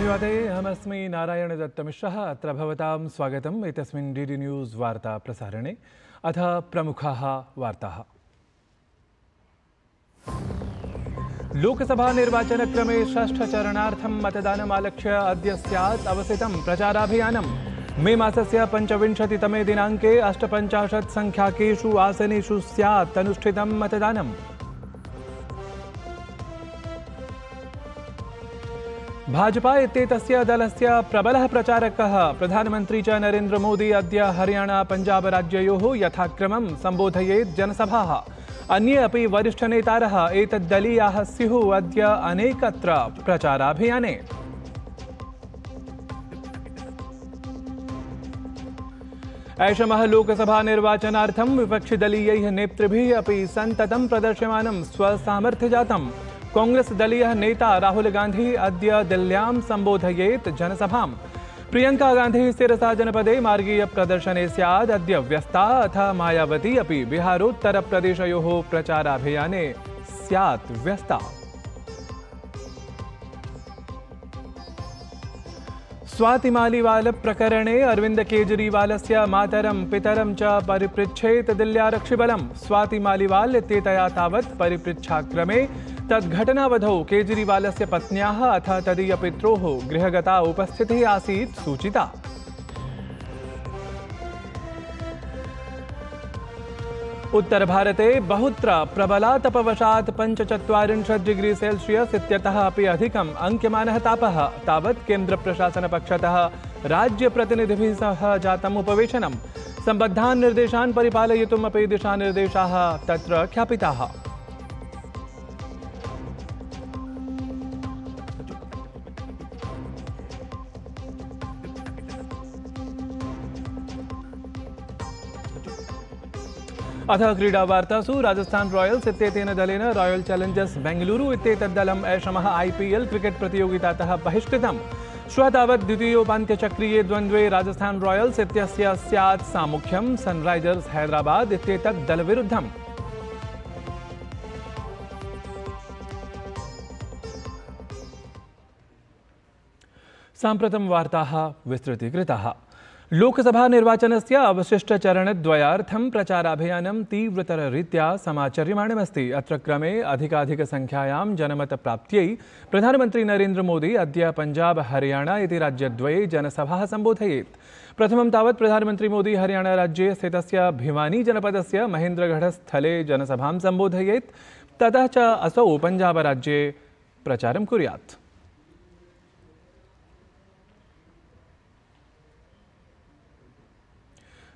अभिवादये अहमस्मि नारायण दत्तमिश्रः। अत्र भवतां स्वागतम् एतस्मिन् डीडी न्यूज़ वार्ता प्रसारणे। अथ प्रमुखाः वार्ताः। लोकसभा निर्वाचनक्रमे षष्ठचरणार्थं मतदानमालक्ष्य अद्य स्यात् अवसितं प्रचाराभियानं। मे मासस्य 25तमे दिनाङ्के 58 संख्याकेषु आसनेषु स्यात् अनुष्ठितं मतदानम्। भाजपा इत्येतस्य दलस्य प्रबलः प्रचारकः प्रधानमन्त्री च नरेन्द्र मोदी अद्य हरियाणा पंजाब राज्ययोः यथाक्रमं सम्बोधयेत् जनसभाः। अन्ये अपि वरिष्ठनेतारः एतद्दलीयाः स्युः अद्य अनेकत्र प्रचाराभियाने। ऐषमः लोकसभा निर्वाचनार्थं विपक्षिदलीयैः नेतृभिः अपि सन्ततं प्रदर्श्यमानं स्वसामर्थ्यजातम्। कांग्रेस दलीय नेता राहुल गांधी अद्य दिल्ल्यां सम्बोधयेत् जनसभां। प्रियंका गांधी सिरसा जनपदे मार्गीय प्रदर्शने स्यात् अद्य व्यस्ता। अथ मायावती अपि बिहारोत्तरप्रदेशयोः प्रचाराभियाने स्यात् व्यस्ता। स्वाति मालीवाल प्रकरणे अरविंद केजरीवालस्य मातरं पितरं च परिपृच्छेत् दिल्ल्यारक्षिबलम्। स्वाति मालीवाल इत्येतया तावत् परिपृच्छाक्रमे तद्घटनावधौ केजरीवालस्य पत्न्याः अथ तदीयपित्रोः गृहगता उपस्थितिः आसीत् सूचिता। उत्तरभारते बहुत्र प्रबलातपवशात् 45 डिग्री सेल्सियस् इत्यतः अपि अधिकम् अंक्यमानः तापः। तावत् केन्द्रप्रशासनपक्षतः राज्यप्रतिनिधिभिः सह जातम् उपवेशनम्। सम्बद्धान् निर्देशान् परिपालयितुम् अपि दिशानिर्देशाः तत्र ख्यापिताः। अथ क्रीडावार्तासु राजस्थान रॉयल्स इत्येतेन दलेन रॉयल चैलेंजर्स बेंगलुरु इत्येतद्दलम् ऐषमः IPL क्रिकेट प्रतियोगितातः बहिष्कृतम्। श्वः तावत् द्वितीयोपान्त्यचक्रीये द्वन्द्वे राजस्थान रॉयल्स इत्यस्य स्यात् सामुख्यं सनराइजर्स हैदराबाद इत्येतत् दलविरुद्धम्। साम्प्रतं वार्ताः विस्तृतीकृताः। लोकसभा निर्वाचनस्य अवशिष्टचरणद्वयार्थं प्रचाराभियानं तीव्रतररीत्या समाचर्यमाणमस्ति। अत्र क्रमे अधिकाधिकसंख्यायां जनमतप्राप्त्यै प्रधानमन्त्री नरेन्द्र मोदी अद्य पंजाब हरियाणा इति राज्यद्वये जनसभाः सम्बोधयेत्। प्रथमं तावत् प्रधानमन्त्री मोदी हरियाणा राज्ये स्थितस्य भिवानी जनपदस्य महेन्द्रगढस्थले जनसभां सम्बोधयेत्। ततः च असौ पंजाब राज्ये प्रचारं कुर्यात्।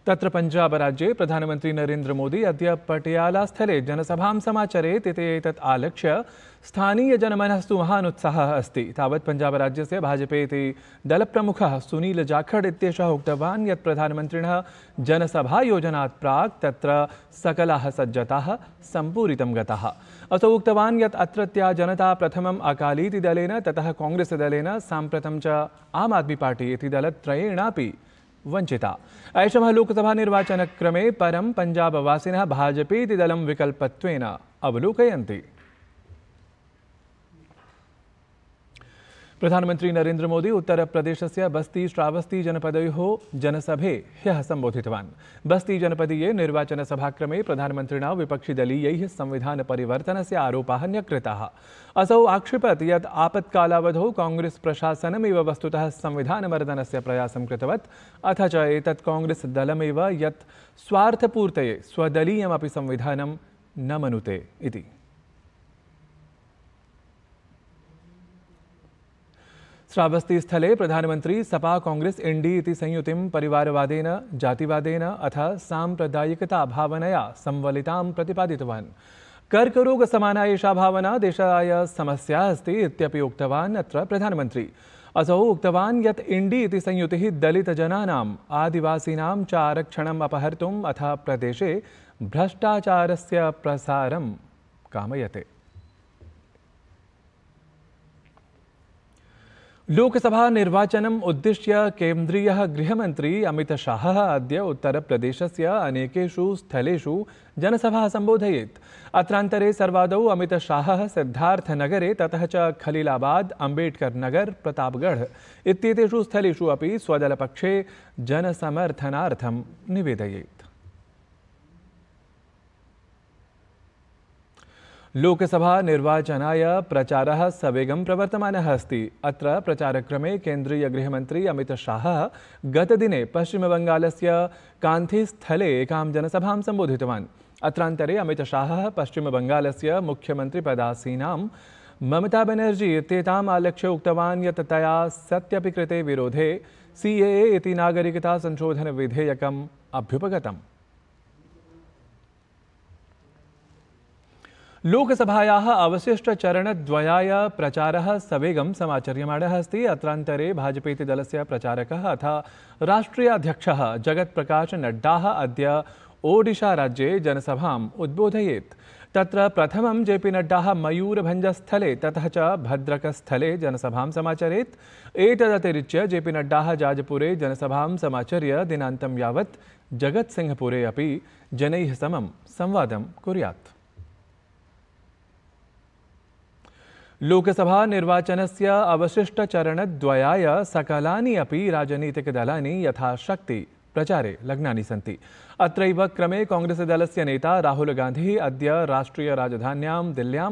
तत्र पंजाब राज्ये प्रधानमन्त्री नरेन्द्र मोदी अद्य पटियालास्थले जनसभां समाचरेत् इति एतत् आलक्ष्य स्थानीयजनमनस्तु महान् उत्साहः अस्ति। तावत् पंजाब राज्यस्य भाजपेति दलप्रमुखः सुनील जाखड़ इत्येषः उक्तवान् यत् प्रधानमन्त्रिणः जनसभायोजनात् प्राक् तत्र सकलाः सज्जताः सम्पूरितं गताः। असौ उक्तवान् यत् अत्रत्या जनता प्रथमम् अकालीति दलेन ततः कांग्रेस दलेन साम्प्रतं च आम आदमी पार्टी इति दलत्रयेणापि वंचिता। ऐषमः लोकसभा निर्वाचनक्रमे परं पंजाबवासिनः भाजपेति दलं विकल्पत्वेन अवलोकयन्ति। प्रधानमन्त्री नरेन्द्र मोदी उत्तरप्रदेशस्य बस्ती श्रावस्ती जनपदयोः जनसभे ह्यः सम्बोधितवान्। बस्ती जनपदीये निर्वाचनसभाक्रमे प्रधानमन्त्रिणा विपक्षिदलीयैः संविधानपरिवर्तनस्य आरोपाः न्यकृताः। असौ आक्षिपत् यत् आपत्कालावधौ कांग्रेस प्रशासनमेव वस्तुतः संविधानमर्दनस्य प्रयासं कृतवत्। अथ च एतत् कांग्रेस दलमेव यत् स्वार्थपूर्तये स्वदलीयमपि संविधानं न मनुते इति। श्रावस्तीस्थले प्रधानमन्त्री सपा कांग्रेस इंडी इति संयुतिं परिवारवादेन जातिवादेन अथ साम्प्रदायिकता भावनया संवलितां प्रतिपादितवान्। कर्करोगसमाना एषा भावना देशाय समस्या अस्ति इत्यपि उक्तवान् अत्र प्रधानमन्त्री। असौ उक्तवान् यत् इंडी इति संयुतिः दलितजनानाम् आदिवासीनां च आरक्षणम् अपहर्तुम् अथ प्रदेशे भ्रष्टाचारस्य प्रसारं कामयते। लोकसभा निर्वाचनम् उद्दिश्य केन्द्रीयः गृहमन्त्री अमित शाहः अद्य उत्तरप्रदेशस्य अनेकेषु स्थलेषु जनसभाः सम्बोधयेत्। अत्रान्तरे सर्वादौ अमितशाहः सिद्धार्थनगरे ततः च खलीलाबाद, अम्बेडकरनगर, प्रतापगढ़ इत्येतेषु स्थलेषु अपि स्वदलपक्षे जनसमर्थनार्थं निवेदयेत्। लोकसभा निर्वाचनाय प्रचारः सवेगं प्रवर्तमानः अस्ति। अत्र प्रचारक्रमे केन्द्रीय गृहमन्त्री अमितशाहः गतदिने पश्चिमबङ्गालस्य कान्थीस्थले एकां जनसभां सम्बोधितवान्। अत्रान्तरे अमितशाहः पश्चिमबङ्गालस्य मुख्यमन्त्रिपदासीनां ममता बनर्जी इत्येताम् आलक्ष्य उक्तवान् यत् तया सत्यपि कृते विरोधे CAA इति नागरिकता संशोधन विधेयकम् अभ्युपगतम्। लोकसभायाः अवशिष्टचरणद्वयाय प्रचारः सवेगं समाचर्यमाणः अस्ति। अत्रान्तरे भाजपेति दलस्य प्रचारकः अथ राष्ट्रीयाध्यक्षः जगत्प्रकाश नड्डाः अद्य ओडिशाराज्ये जनसभाम् उद्बोधयेत्। तत्र प्रथमं JP नड्डाः मयूरभञ्जस्थले ततः च भद्रकस्थले जनसभां समाचरेत्। एतदतिरिच्य JP नड्डाः जाजपुरे जनसभां समाचर्य दिनान्तं यावत् जगत्सिंहपुरे अपि जनैः समं संवादं कुर्यात्। लोकसभा निर्वाचनस्य अवशिष्टचरणद्वयाय सकलानि अपि राजनीतिकदलानि यथाशक्ति प्रचारे लग्नानि सन्ति। अत्रैव क्रमे कांग्रेसदलस्य नेता राहुल गान्धी अद्य राष्ट्रियराजधान्यां दिल्ल्यां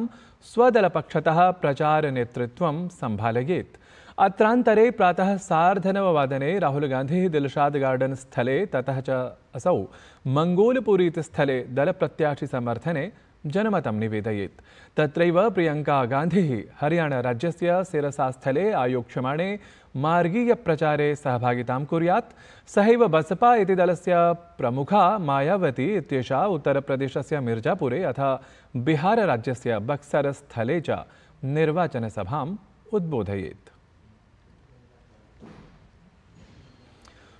स्वदलपक्षतः प्रचारनेतृत्वं सम्भालयेत्। अत्रान्तरे प्रातः 9:30 राहुल गान्धी दिलशाद गार्डन स्थले ततः च असौ मंगोलपुरी स्थले दलप्रत्याशी समर्थने जनमतं निवेदयेत्। तत्रैव प्रियंका गान्धी हरियाणा राज्यस्य सिरसा स्थले आयोक्ष्यमाणे मार्गीयप्रचारे सहभागितां कुर्यात्। सहैव बसपा इति दलस्य प्रमुखा मायावती इत्येषा उत्तरप्रदेशस्य मिर्जापुरे अथ बिहारराज्यस्य बक्सर स्थले च निर्वाचनसभाम् उद्बोधयेत्।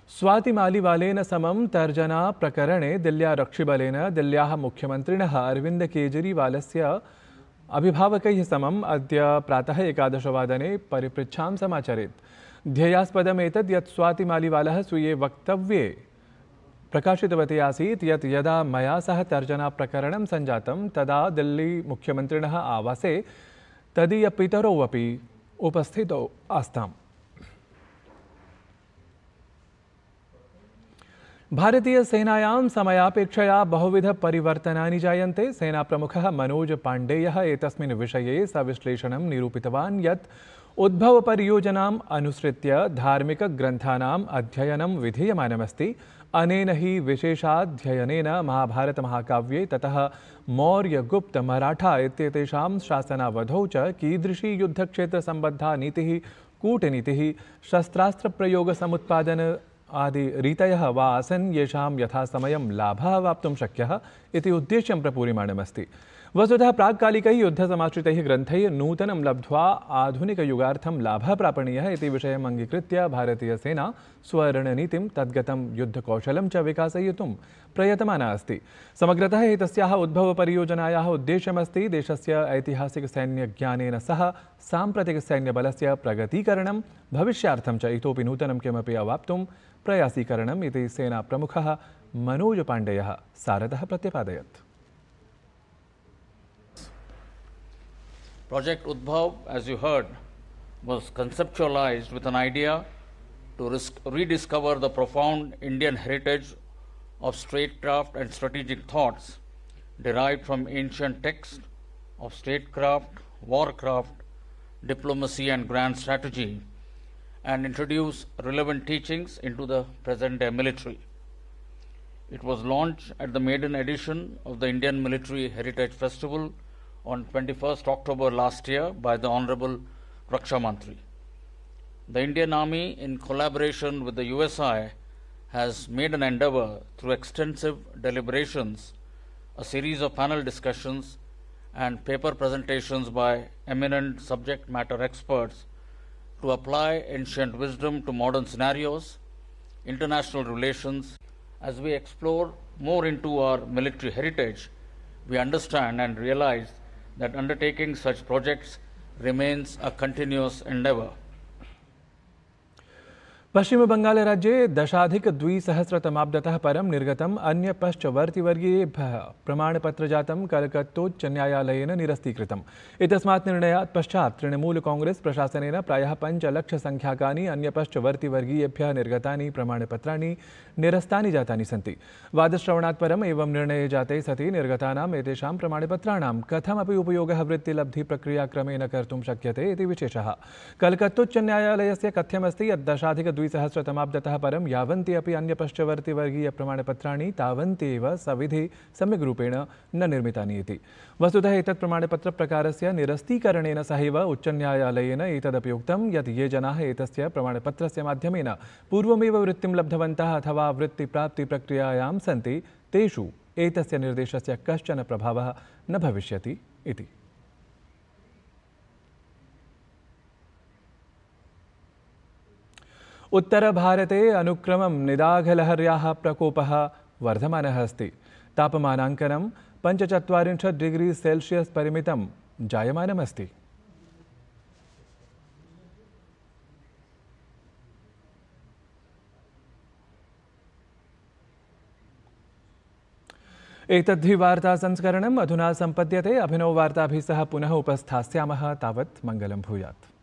स्वाति मालीवालेन समं तर्जना प्रकरणे दिल्ल्यारक्षिबलेन दिल्ल्याः मुख्यमन्त्रिणः अरविन्द केजरीवालस्य अभिभावकैः समम् अद्य प्रातः 11:00 परिपृच्छां समाचरेत्। ध्येयास्पदमेतद् यत् स्वाति मालीवालः स्वीये वक्तव्ये प्रकाशितवती आसीत् यत् यदा मया सह तर्जनाप्रकरणं सञ्जातं तदा दिल्ली मुख्यमन्त्रिणः आवासे तदीयपितरौ अपि उपस्थितौ आस्ताम्। भारतीय सेनायां समयापेक्षया बहुविध परिवर्तनानि जायन्ते। सेनाप्रमुखः मनोज पाण्डेयः एतस्मिन् विषये सविश्लेषणं निरूपितवान् यत् उद्भव परियोजनाम् अनुसृत्य धार्मिकग्रन्थानाम् अध्ययनं विधीयमानमस्ति। अनेन हि विशेषाध्ययनेन महाभारतमहाकाव्ये ततः मौर्य गुप्त मराठा इत्येतेषां शासनावधौ च कीदृशी युद्धक्षेत्रसम्बद्धा नीतिः, कूटनीतिः, शस्त्रास्त्रप्रयोगसमुत्पादन आदि रीतयः वा आसन् येषां यथासमयं लाभः वाप्तुं शक्यः इति उद्देश्यं प्रपूर्यमाणमस्ति। वस्तुतः प्राक्कालिकैः युद्धसमाश्रितैः ग्रन्थैः नूतनं लब्ध्वा आधुनिकयुगार्थं लाभः प्रापणीयः इति विषयम् अङ्गीकृत्य भारतीयसेना स्वरणनीतिं तद्गतं युद्धकौशलं च विकासयितुं प्रयतमाना अस्ति। समग्रतः एतस्याः उद्भवपरियोजनायाः उद्देश्यमस्ति देशस्य ऐतिहासिकसैन्यज्ञानेन सह साम्प्रतिकसैन्यबलस्य प्रगतीकरणं, भविष्यार्थं च इतोपि नूतनं किमपि अवाप्तुं प्रयासीकरणम् इति सेनाप्रमुखः मनोज पाण्डेयः सारतः प्रत्यपादयत्। Project Udbhav, as you heard, was conceptualized with an idea to rediscover the profound Indian heritage of statecraft and strategic thoughts derived from ancient texts of statecraft, warcraft, diplomacy and grand strategy, and introduce relevant teachings into the present-day military. It was launched at the maiden edition of the Indian Military Heritage Festival on 21st October last year by the Honorable Raksha Mantri. The Indian Army, in collaboration with the USI, has made an endeavor through extensive deliberations, a series of panel discussions, and paper presentations by eminent subject matter experts to apply ancient wisdom to modern scenarios, international relations. As we explore more into our military heritage, we understand and realize that undertaking such projects remains a continuous endeavor. पश्चिमबङ्गालराज्ये 10,200तमाब्दतः परं निर्गतम् अन्यपश्चवर्तिवर्गीयेभ्यः प्रमाणपत्रजातं कलकत्तोच्चन्यायालयेन निरस्तीकृतम्। एतस्मात् निर्णयात् पश्चात् तृणमूल कांग्रेस प्रशासनेन प्रायः 5 लक्षसंख्याकानि अन्यपश्चवर्तिवर्गीयेभ्यः निर्गतानि प्रमाणपत्राणि निरस्तानि जातानि सन्ति। वादश्रवणात् परम् एवं निर्णये जाते सति निर्गतानाम् एतेषां प्रमाणपत्राणां कथमपि उपयोगः वृत्तिलब्धिप्रक्रियाक्रमेण कर्तुं शक्यते इति विशेषः। कलकत्तोच्चन्यायालयस्य कथ्यमस्ति यत् 10,200तमाब्दतः परं यावन्ति अपि अन्यपश्चवर्तिवर्गीयप्रमाणपत्राणि तावन्त्येव सविधि सम्यग्रूपेण न निर्मितानि इति। वस्तुतः एतत् प्रमाणपत्रप्रकारस्य निरस्तीकरणेन सहैव उच्चन्यायालयेन एतदपि उक्तं यत् ये जनाः एतस्य प्रमाणपत्रस्य माध्यमेन पूर्वमेव वृत्तिं लब्धवन्तः अथवा वृत्तिप्राप्तिप्रक्रियायां सन्ति तेषु एतस्य निर्देशस्य कश्चन प्रभावः न भविष्यति इति। उत्तरभारते अनुक्रमं निदाघलहर्याः प्रकोपः वर्धमानः अस्ति। तापमानाङ्कनं 45 डिग्री सेल्सियस् परिमितं जायमानमस्ति। एतद्धि वार्तासंस्करणम् अधुना सम्पद्यते। अभिनववार्ताभिः सह पुनः उपस्थास्यामः। तावत् मङ्गलं भूयात्।